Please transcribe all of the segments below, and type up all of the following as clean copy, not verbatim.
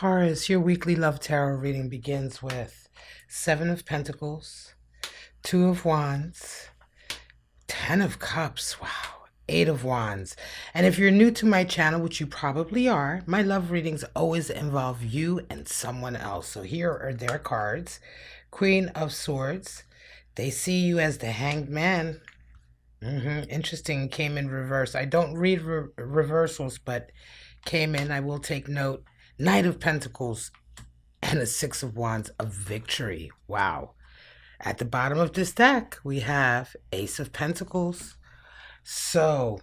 Taurus, your weekly love tarot reading begins with Seven of Pentacles, Two of Wands, Ten of Cups, wow, Eight of Wands. And if you're new to my channel, which you probably are, my love readings always involve you and someone else. So here are their cards. Queen of Swords. They see you as the Hanged Man. Interesting, came in reverse. I don't read reversals, but came in, I will take note. Knight of Pentacles and a Six of Wands of Victory. Wow. At the bottom of this deck, we have Ace of Pentacles. So,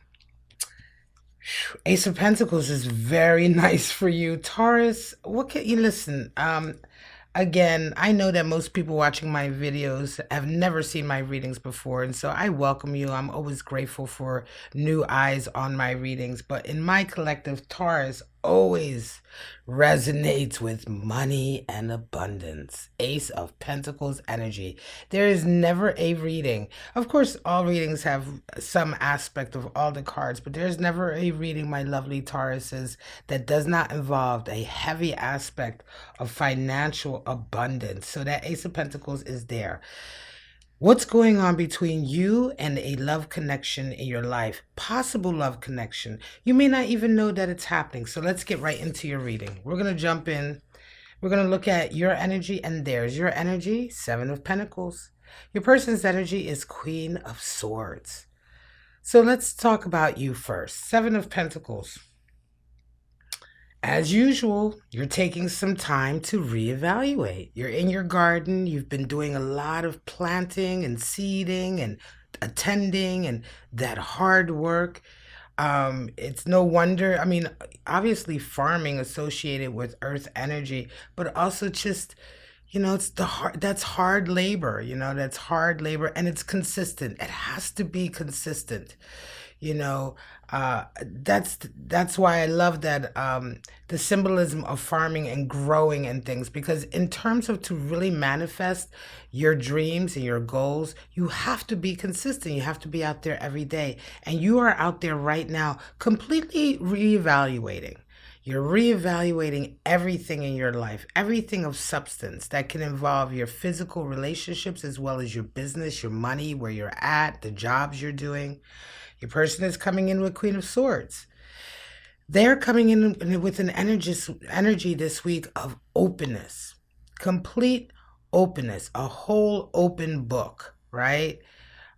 Ace of Pentacles is very nice for you. Taurus, what can you listen? Again, I know that most people watching my videos have never seen my readings before, and so I welcome you. I'm always grateful for new eyes on my readings, but in my collective, Taurus always resonates with money and abundance. Ace of Pentacles energy. There is never a reading. Of course, all readings have some aspect of all the cards, but there's never a reading, my lovely Tauruses, that does not involve a heavy aspect of financial abundance. So that Ace of Pentacles is there. What's going on between you and a love connection in your life? Possible love connection. You may not even know that it's happening. So let's get right into your reading. We're going to jump in. We're going to look at your energy and theirs. Your energy, Seven of Pentacles. Your person's energy is Queen of Swords. So let's talk about you first. Seven of Pentacles. As usual, you're taking some time to reevaluate. You're in your garden. You've been doing a lot of planting and seeding and attending and that hard work. It's no wonder. I mean, obviously farming associated with earth energy, but also just, it's that's hard labor, that's hard labor, and it's consistent. It has to be consistent. That's why I love that, the symbolism of farming and growing and things, because in terms of to really manifest your dreams and your goals, you have to be consistent. You have to be out there every day, and you are out there right now completely reevaluating. You're reevaluating everything in your life, everything of substance that can involve your physical relationships as well as your business, your money, where you're at, the jobs you're doing. Your person is coming in with Queen of Swords. They're coming in with an energy this week of openness, complete openness, a whole open book, right?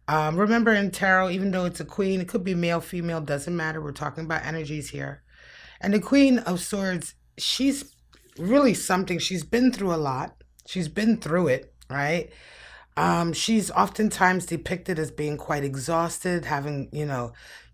Remember in tarot, even though it's a queen, it could be male, female, doesn't matter. We're talking about energies here. And the Queen of Swords, she's really something. She's been through a lot. She's been through it, right? She's oftentimes depicted as being quite exhausted, having,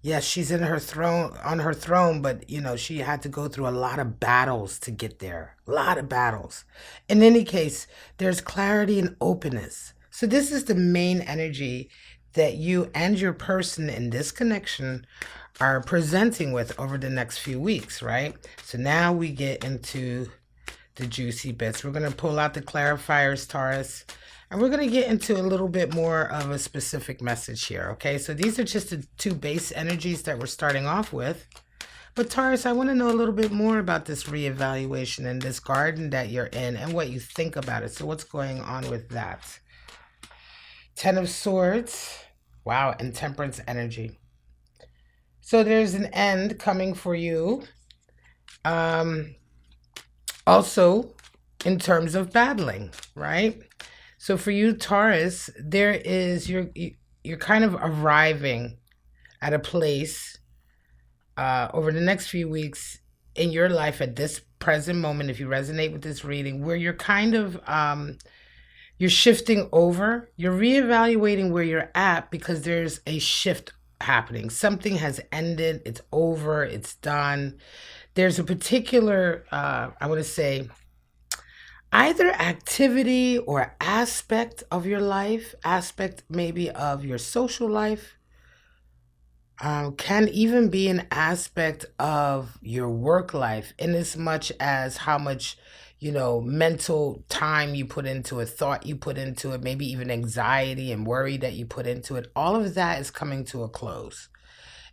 yes, she's on her throne, but, she had to go through a lot of battles to get there. A lot of battles. In any case, there's clarity and openness. So this is the main energy that you and your person in this connection are presenting with over the next few weeks, right? So now we get into the juicy bits. We're going to pull out the clarifiers, Taurus, and we're going to get into a little bit more of a specific message here, okay? So these are just the two base energies that we're starting off with. But Taurus, I want to know a little bit more about this reevaluation and this garden that you're in and what you think about it. So what's going on with that? Ten of Swords. Wow, and Temperance energy. So there's an end coming for you. Also, in terms of battling, right? So for you, Taurus, there is, you're kind of arriving at a place over the next few weeks in your life at this present moment, if you resonate with this reading, where you're kind of, you're shifting over, you're reevaluating where you're at because there's a shift happening. Something has ended, it's over, it's done. There's a particular, I want to say, either activity or aspect of your life, aspect maybe of your social life, can even be an aspect of your work life, in as much as how much, mental time you put into it, thought you put into it, maybe even anxiety and worry that you put into it. All of that is coming to a close.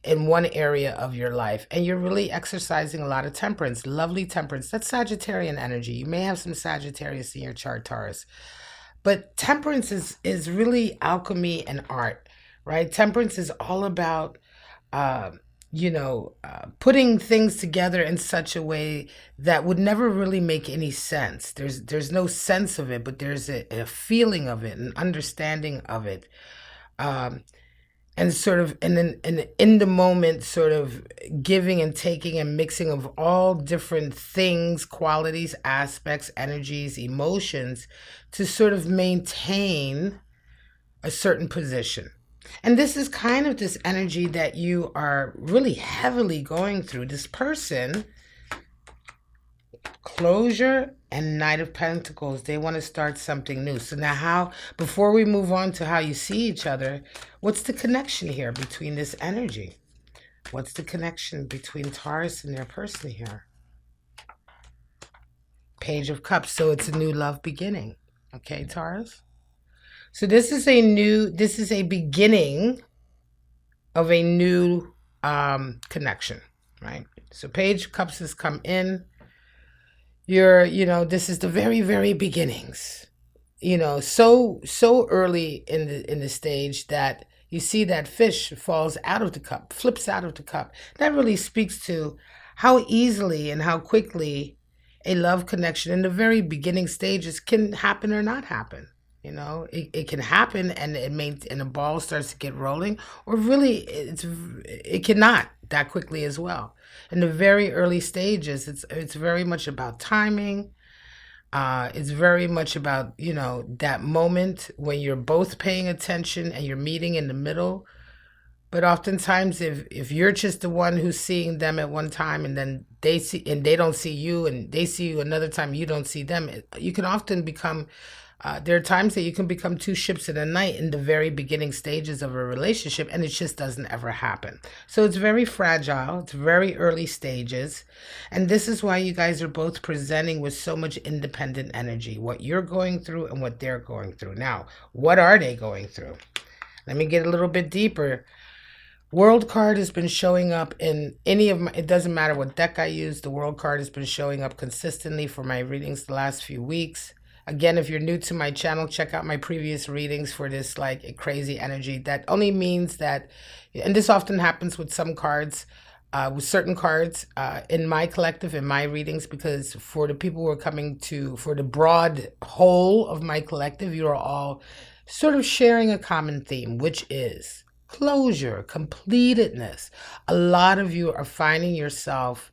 in one area of your life, and you're really exercising a lot of temperance, lovely temperance. That's Sagittarian energy. You may have some Sagittarius in your chart, Taurus. But temperance is really alchemy and art, right? Temperance is all about uh, putting things together in such a way that would never really make any sense. There's no sense of it, but there's a feeling of it, an understanding of it. Um, and sort of an in the moment sort of giving and taking and mixing of all different things, qualities, aspects, energies, emotions to sort of maintain a certain position. And this is kind of this energy that you are really heavily going through. This person, closure and Knight of Pentacles, they want to start something new. So now before we move on to how you see each other, what's the connection here between this energy? What's the connection between Taurus and their person here? Page of Cups. So it's a new love beginning. Okay, Taurus? So this is a beginning of a new connection, right? So Page of Cups has come in. This is the very, very beginnings, so early in the stage that you see that fish falls out of the cup, flips out of the cup. That really speaks to how easily and how quickly a love connection in the very beginning stages can happen or not happen. It can happen and and the ball starts to get rolling, or really it cannot that quickly as well. In the very early stages, it's very much about timing. It's very much about, that moment when you're both paying attention and you're meeting in the middle. But oftentimes if you're just the one who's seeing them at one time and then they don't see you, and they see you another time, you don't see them, you can often become there are times that you can become two ships in a night in the very beginning stages of a relationship, and it just doesn't ever happen. So it's very fragile. It's very early stages. And this is why you guys are both presenting with so much independent energy, what you're going through and what they're going through. Now, what are they going through? Let me get a little bit deeper. World card has been showing up in it doesn't matter what deck I use, the World card has been showing up consistently for my readings the last few weeks. Again, if you're new to my channel, check out my previous readings for this like a crazy energy. That only means that, and this often happens with some cards, with certain cards in my collective, in my readings, because for the people who are coming for the broad whole of my collective, you are all sort of sharing a common theme, which is closure, completedness. A lot of you are finding yourself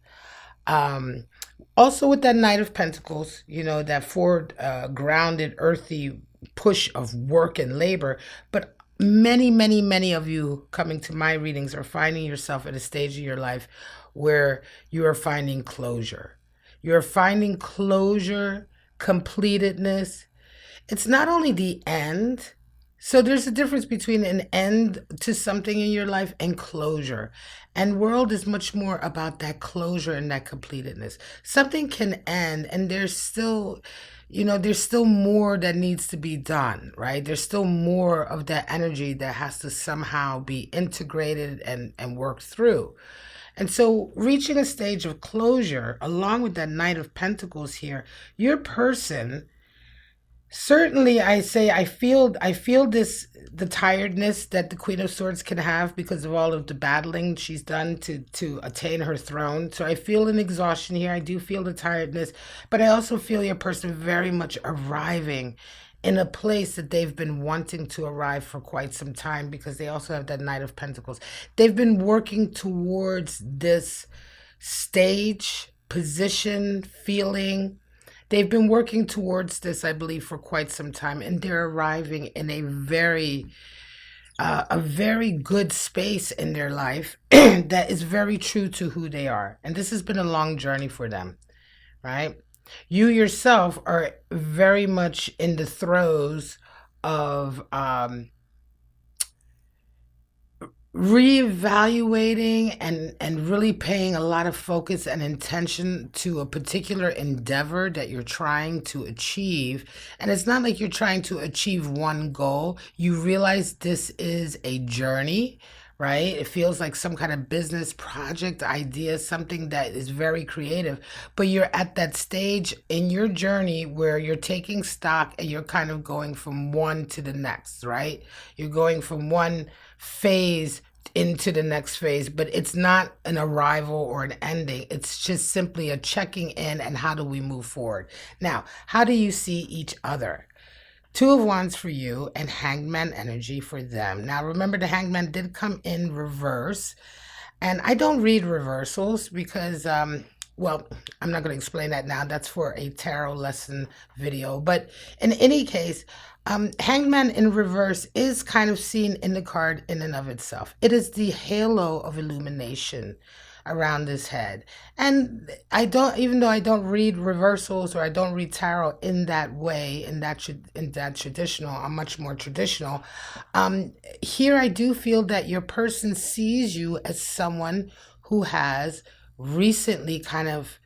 also with that Knight of Pentacles, that forward, grounded, earthy push of work and labor. But many, many, many of you coming to my readings are finding yourself at a stage of your life where you are finding closure. You're finding closure, completedness. It's not only the end. So there's a difference between an end to something in your life and closure. And world is much more about that closure and that completedness. Something can end and there's still more that needs to be done, right? There's still more of that energy that has to somehow be integrated and worked through. And so reaching a stage of closure, along with that Knight of Pentacles here, your person, certainly, I feel the tiredness that the Queen of Swords can have because of all of the battling she's done to attain her throne. So I feel an exhaustion here. I do feel the tiredness, but I also feel your person very much arriving in a place that they've been wanting to arrive for quite some time, because they also have that Knight of Pentacles. They've been working towards this stage, position, feeling. They've been working towards this, I believe, for quite some time, and they're arriving in a very good space in their life that is very true to who they are. And this has been a long journey for them, right? You yourself are very much in the throes of reevaluating and really paying a lot of focus and intention to a particular endeavor that you're trying to achieve. And it's not like you're trying to achieve one goal. You realize this is a journey, right? It feels like some kind of business project idea, something that is very creative. But you're at that stage in your journey where you're taking stock and you're kind of going from one to the next, right? You're going from one phase into the next phase, but it's not an arrival or an ending. It's just simply a checking in and how do we move forward. Now, how do you see each other? Two of Wands for you and Hangman energy for them. Now, remember the Hangman did come in reverse. And I don't read reversals because, well, I'm not going to explain that now. That's for a tarot lesson video. But in any case, Hangman in reverse is kind of seen in the card in and of itself. It is the halo of illumination around his head. And I don't, even though I don't read reversals or I don't read tarot in that way, in that traditional, I'm much more traditional. Here I do feel that your person sees you as someone who has recently kind of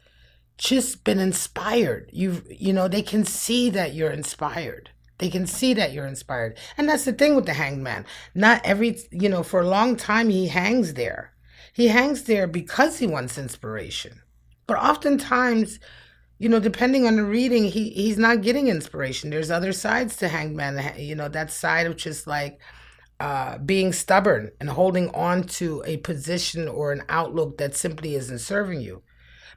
just been inspired. You know, they can see that you're inspired. They can see that you're inspired. And that's the thing with the Hangman. Not every, you know, for a long time he hangs there. He hangs there because he wants inspiration. But oftentimes, you know, depending on the reading, he's not getting inspiration. There's other sides to Hangman, you know, that side of just like being stubborn and holding on to a position or an outlook that simply isn't serving you.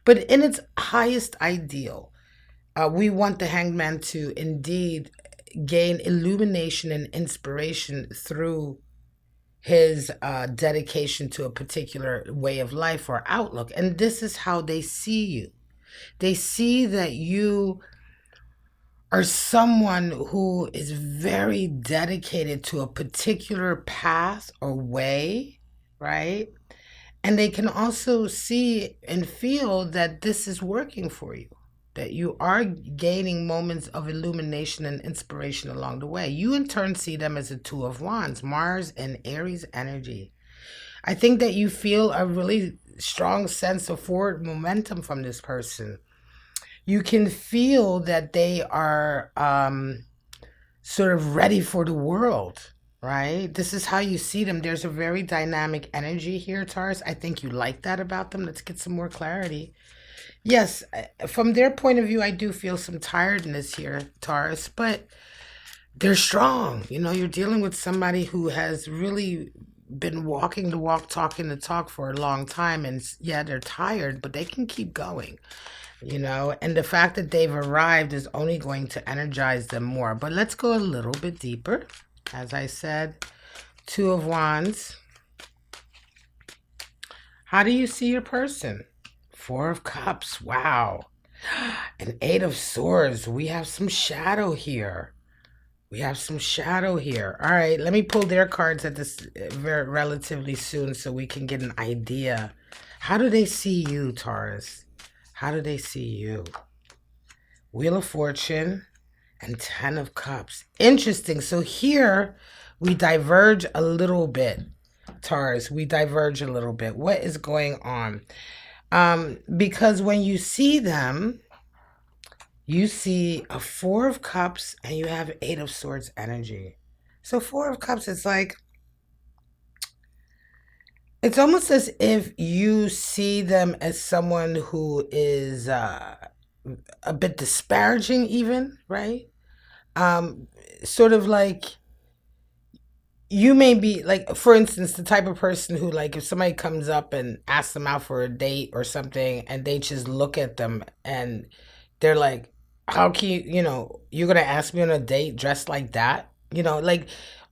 But in its highest ideal, we want the Hangman to indeed gain illumination and inspiration through his dedication to a particular way of life or outlook. And this is how they see you. They see that you are someone who is very dedicated to a particular path or way, right? And they can also see and feel that this is working for you, that you are gaining moments of illumination and inspiration along the way. You in turn see them as a Two of Wands, Mars and Aries energy. I think that you feel a really strong sense of forward momentum from this person. You can feel that they are sort of ready for the world, right? This is how you see them. There's a very dynamic energy here, Taurus. I think you like that about them. Let's get some more clarity. Yes, from their point of view, I do feel some tiredness here, Taurus, but they're strong. You know, you're dealing with somebody who has really been walking the walk, talking the talk for a long time. And yeah, they're tired, but they can keep going, you know, and the fact that they've arrived is only going to energize them more. But let's go a little bit deeper. As I said, Two of Wands. How do you see your person? Four of Cups. Wow. And Eight of Swords. We have some shadow here. We have some shadow here. All right, let me pull their cards at this very relatively soon so we can get an idea. How do they see you, Taurus? How do they see you? Wheel of Fortune and Ten of Cups. Interesting. So here we diverge a little bit, Taurus. We diverge a little bit. What is going on? Because when you see them, you see a Four of Cups and you have Eight of Swords energy. So Four of Cups, it's like, it's almost as if you see them as someone who is a bit disparaging even, right? Sort of like, you may be like, for instance, the type of person who, like, if somebody comes up and asks them out for a date or something and they just look at them and they're like, how can you, you know, you're going to ask me on a date dressed like that? You know, like,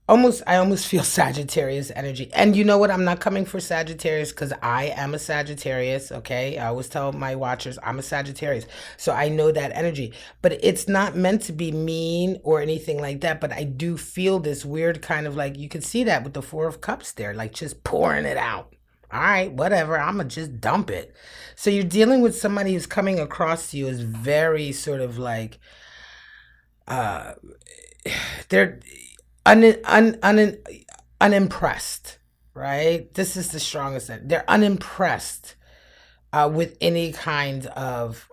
I almost feel Sagittarius energy. And you know what? I'm not coming for Sagittarius because I am a Sagittarius, okay? I always tell my watchers I'm a Sagittarius. So I know that energy. But it's not meant to be mean or anything like that. But I do feel this weird kind of, like, you can see that with the Four of Cups there, like just pouring it out. All right, whatever, I'm going to just dump it. So you're dealing with somebody who's coming across to you as very sort of like, they're unimpressed, right? This is the strongest. They're unimpressed with any kind of,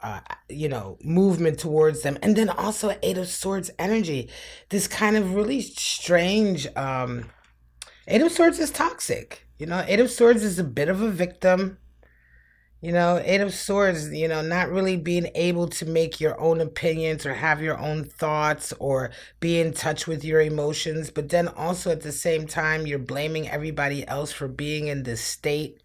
you know, movement towards them. And then also Eight of Swords energy. This kind of really strange, Eight of Swords is toxic. Eight of Swords is a bit of a victim. Eight of Swords, not really being able to make your own opinions or have your own thoughts or be in touch with your emotions. But then also at the same time, you're blaming everybody else for being in this state.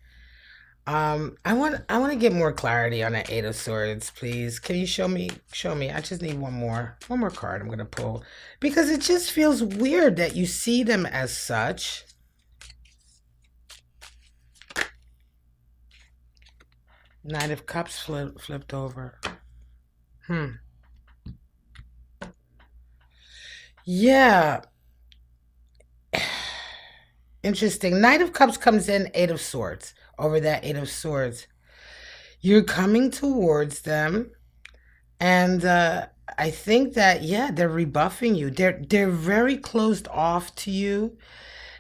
I want to get more clarity on that Eight of Swords, please. Can you show me? Show me. I just need one more card I'm gonna pull because it just feels weird that you see them as such. Knight of Cups flipped over. Yeah, interesting. Knight of Cups comes in, Eight of Swords. Over that Eight of Swords, you're coming towards them, and I think that yeah, they're rebuffing you. They're very closed off to you.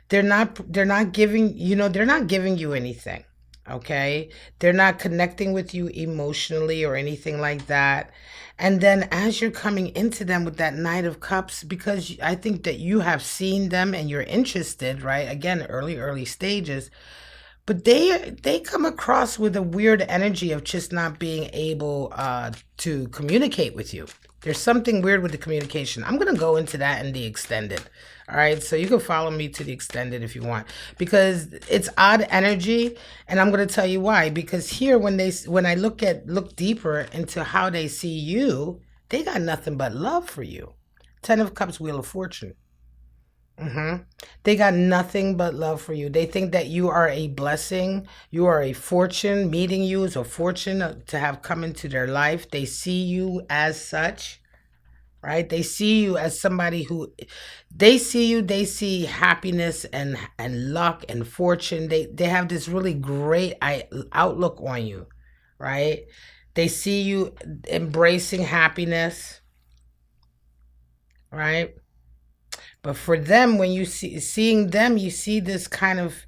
They're not giving they're not giving you anything. Okay, they're not connecting with you emotionally or anything like that. And then as you're coming into them with that Knight of Cups, because I think that you have seen them and you're interested, right? Again, early stages, but they come across with a weird energy of just not being able to communicate with you. There's something weird with the communication. I'm going to go into that in the extended. All right, so you can follow me to the extended if you want, because it's odd energy, and I'm going to tell you why. Because here, when I look deeper into how they see you, they got nothing but love for you. Ten of Cups, Wheel of Fortune. hmm They got nothing but love for you. They think that you are a blessing. You are a fortune. Meeting you is a fortune to have come into their life. They see you as such, right? They see you as somebody who, they see happiness and luck and fortune. They have this really great outlook on you, right? They see you embracing happiness, right? But for them, when seeing them, you see this kind of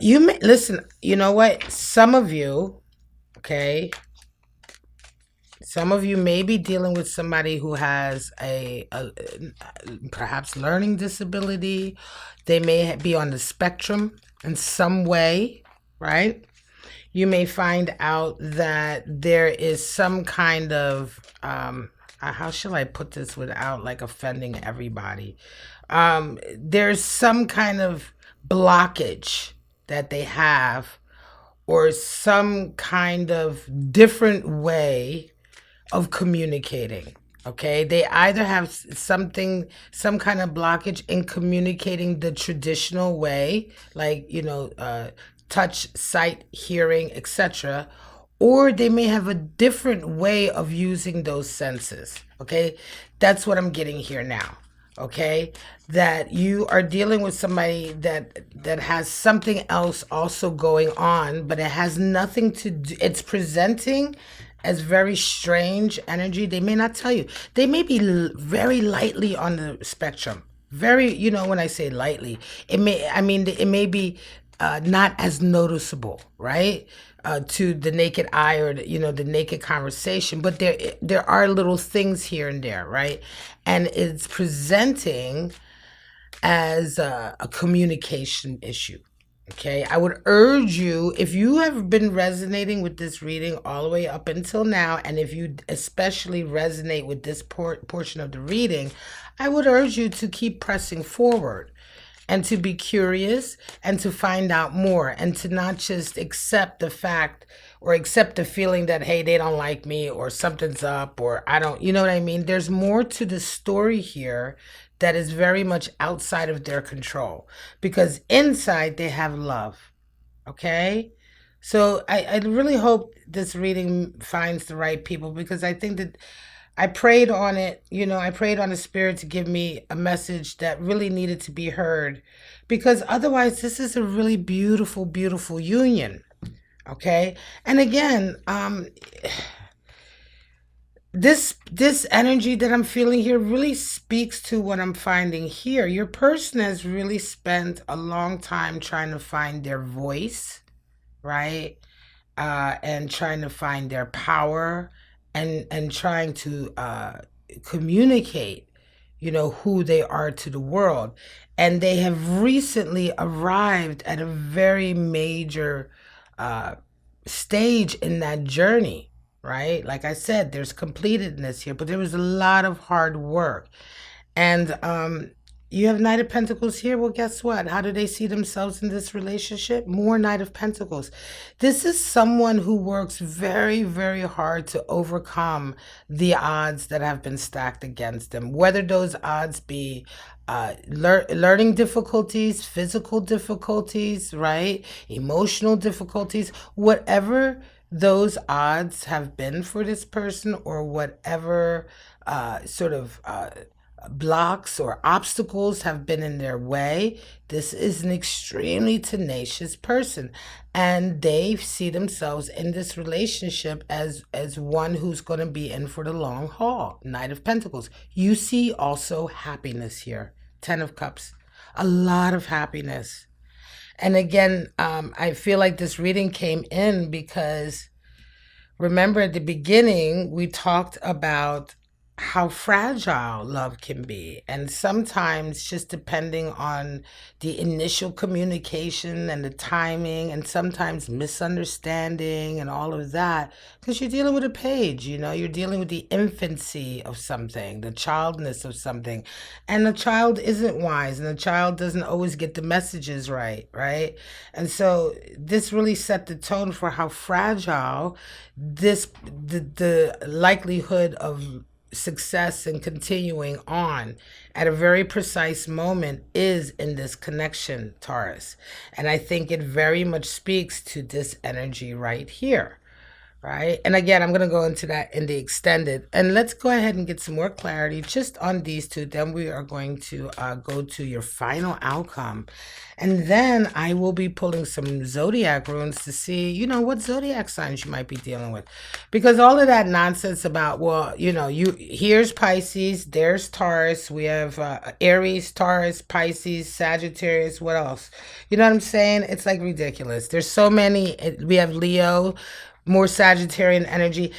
you may listen. You know what? Some of you, okay, some of you may be dealing with somebody who has a perhaps learning disability. They may be on the spectrum in some way, right? You may find out that there is some kind of how shall I put this without like offending everybody? There's some kind of blockage that they have, or some kind of different way of communicating. Okay, they either have some kind of blockage in communicating the traditional way, like touch, sight, hearing, etc., or they may have a different way of using those senses. Okay, that's what I'm getting here now. Okay, that you are dealing with somebody that has something else also going on, but it has nothing to do. It's presenting as very strange energy. They may not tell you. They may be very lightly on the spectrum. Very, when I say lightly, it may be not as noticeable, right? To the naked eye, or the naked conversation, but there are little things here and there, right? And it's presenting as a communication issue. Okay, I would urge you, if you have been resonating with this reading all the way up until now, and if you especially resonate with this portion of the reading, I would urge you to keep pressing forward and to be curious and to find out more, and to not just accept the fact or accept the feeling that, hey, they don't like me or something's up or I don't, you know what I mean? There's more to the story here that is very much outside of their control, because inside they have love. Okay? So I really hope this reading finds the right people, because I think that I prayed on it, I prayed on the spirit to give me a message that really needed to be heard, because otherwise this is a really beautiful, beautiful union. Okay? And again, this energy that I'm feeling here really speaks to what I'm finding here. Your person has really spent a long time trying to find their voice, right? And trying to find their power, and trying to communicate, who they are to the world. And they have recently arrived at a very major uh, stage in that journey, right? Like I said, there's completedness here, but there was a lot of hard work. And you have Knight of Pentacles here. Well, guess what? How do they see themselves in this relationship? More Knight of Pentacles. This is someone who works very, very hard to overcome the odds that have been stacked against them, whether those odds be learning difficulties, physical difficulties, right? Emotional difficulties, whatever those odds have been for this person, or whatever sort of blocks or obstacles have been in their way. This is an extremely tenacious person, and they see themselves in this relationship as one who's going to be in for the long haul. Knight of Pentacles. You see also happiness here. 10 of Cups. A lot of happiness. And again, I feel like this reading came in because remember at the beginning we talked about how fragile love can be. And sometimes, just depending on the initial communication and the timing, and sometimes misunderstanding and all of that, because you're dealing with a page, you're dealing with the infancy of something, the childness of something. And the child isn't wise, and the child doesn't always get the messages right, right? And so this really set the tone for how fragile the likelihood of success and continuing on at a very precise moment is in this connection, Taurus. And I think it very much speaks to this energy right here, right? And again, I'm going to go into that in the extended. And let's go ahead and get some more clarity just on these two. Then we are going to go to your final outcome. And then I will be pulling some zodiac runes to see, what zodiac signs you might be dealing with. Because all of that nonsense about, well, here's Pisces, there's Taurus, we have Aries, Taurus, Pisces, Sagittarius, what else? You know what I'm saying? It's like ridiculous. There's so many. We have Leo, more Sagittarian energy.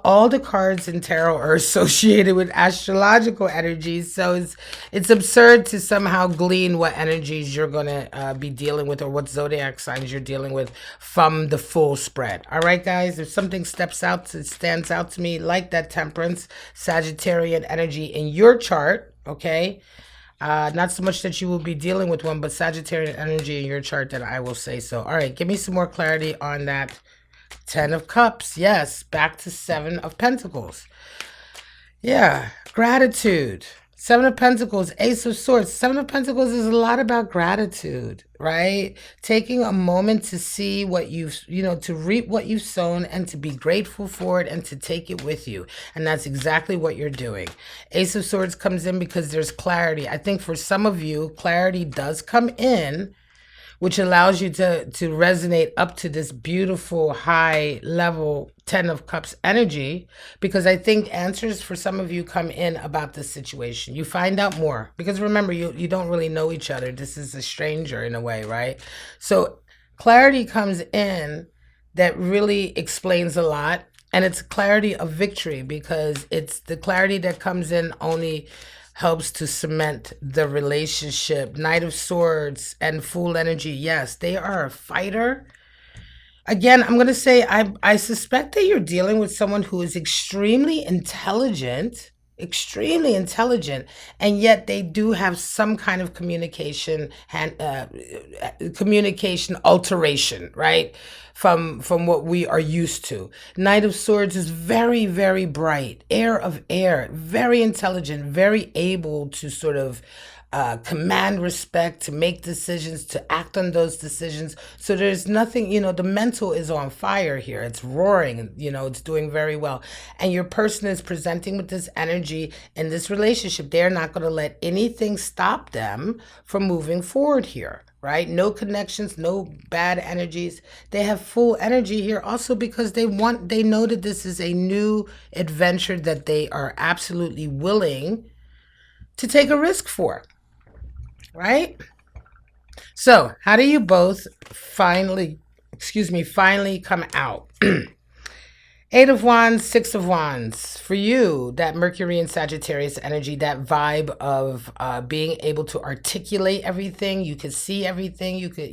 All the cards in tarot are associated with astrological energies. So it's absurd to somehow glean what energies you're going to be dealing with, or what zodiac signs you're dealing with from the full spread. All right, guys, if something stands out to me, like that Temperance, Sagittarian energy in your chart, okay? Not so much that you will be dealing with one, but Sagittarian energy in your chart, then I will say so. All right, give me some more clarity on that 10 of Cups. Yes, back to 7 of Pentacles. Yeah, gratitude. 7 of Pentacles, Ace of Swords. 7 of Pentacles is a lot about gratitude, right? Taking a moment to see what you've, to reap what you've sown, and to be grateful for it, and to take it with you. And that's exactly what you're doing. Ace of Swords comes in because there's clarity. I think for some of you, clarity does come in, which allows you to resonate up to this beautiful high level 10 of Cups energy, because I think answers for some of you come in about this situation. You find out more, because remember, you don't really know each other. This is a stranger in a way, right? So clarity comes in that really explains a lot, and it's clarity of victory, because it's the clarity that comes in only helps to cement the relationship. Knight of Swords and Fool energy. Yes, they are a fighter. Again, I'm going to say I suspect that you're dealing with someone who is extremely intelligent, and yet they do have some kind of communication alteration, right? From what we are used to. Knight of Swords is very, very bright, air of air, very intelligent, very able to sort of command respect, to make decisions, to act on those decisions. So there's nothing, the mental is on fire here. It's roaring, it's doing very well. And your person is presenting with this energy in this relationship. They're not going to let anything stop them from moving forward here, right? No connections, no bad energies. They have full energy here also because they know that this is a new adventure that they are absolutely willing to take a risk for. Right? So how do you both finally come out? Eight of Wands, Six of Wands. For you, that Mercury and Sagittarius energy, that vibe of being able to articulate everything. You could see everything. You could,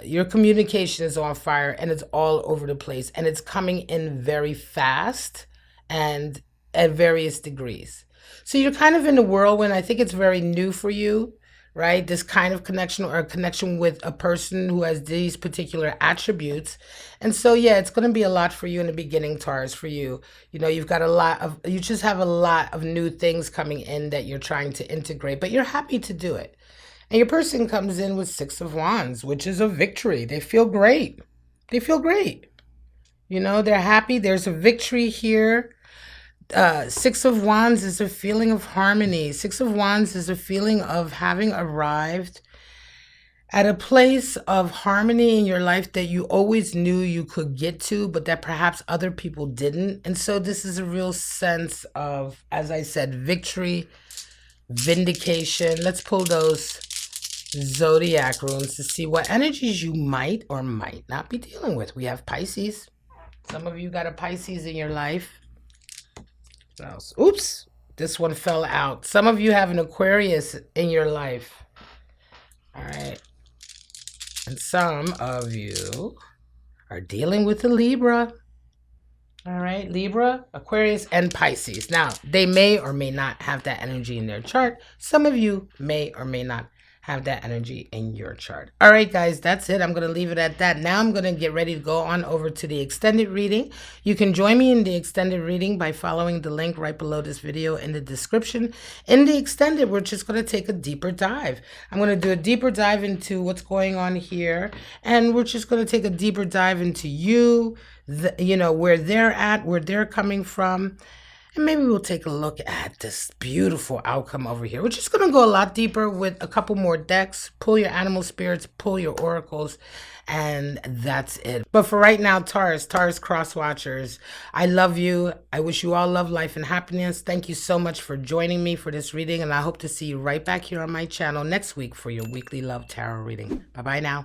your communication is on fire and it's all over the place. And it's coming in very fast and at various degrees. So you're kind of in a whirlwind. I think it's very new for you, right? This kind of connection, or a connection with a person who has these particular attributes. And so, yeah, it's going to be a lot for you in the beginning, Taurus, for you. You've got you just have a lot of new things coming in that you're trying to integrate, but you're happy to do it. And your person comes in with Six of Wands, which is a victory. They feel great. They feel great. They're happy. There's a victory here. Six of Wands is a feeling of harmony. Six of Wands is a feeling of having arrived at a place of harmony in your life that you always knew you could get to, but that perhaps other people didn't. And so this is a real sense of, as I said, victory, vindication. Let's pull those Zodiac runes to see what energies you might or might not be dealing with. We have Pisces. Some of you got a Pisces in your life. What else? Oops, this one fell out. Some of you have an Aquarius in your life. All right. And some of you are dealing with a Libra. All right, Libra, Aquarius, and Pisces. Now, they may or may not have that energy in their chart. Some of you may or may not have that energy in your chart. All right, guys, that's it. I'm going to leave it at that. Now I'm going to get ready to go on over to the extended reading. You can join me in the extended reading by following the link right below this video in the description. In the extended, we're just going to take a deeper dive. I'm going to do a deeper dive into what's going on here, and we're just going to take a deeper dive into you, where they're at, where they're coming from. And maybe we'll take a look at this beautiful outcome over here. We're just going to go a lot deeper with a couple more decks. Pull your animal spirits, pull your oracles, and that's it. But for right now, Taurus cross watchers, I love you. I wish you all love, life, and happiness. Thank you so much for joining me for this reading, and I hope to see you right back here on my channel next week for your weekly love tarot reading. Bye-bye now.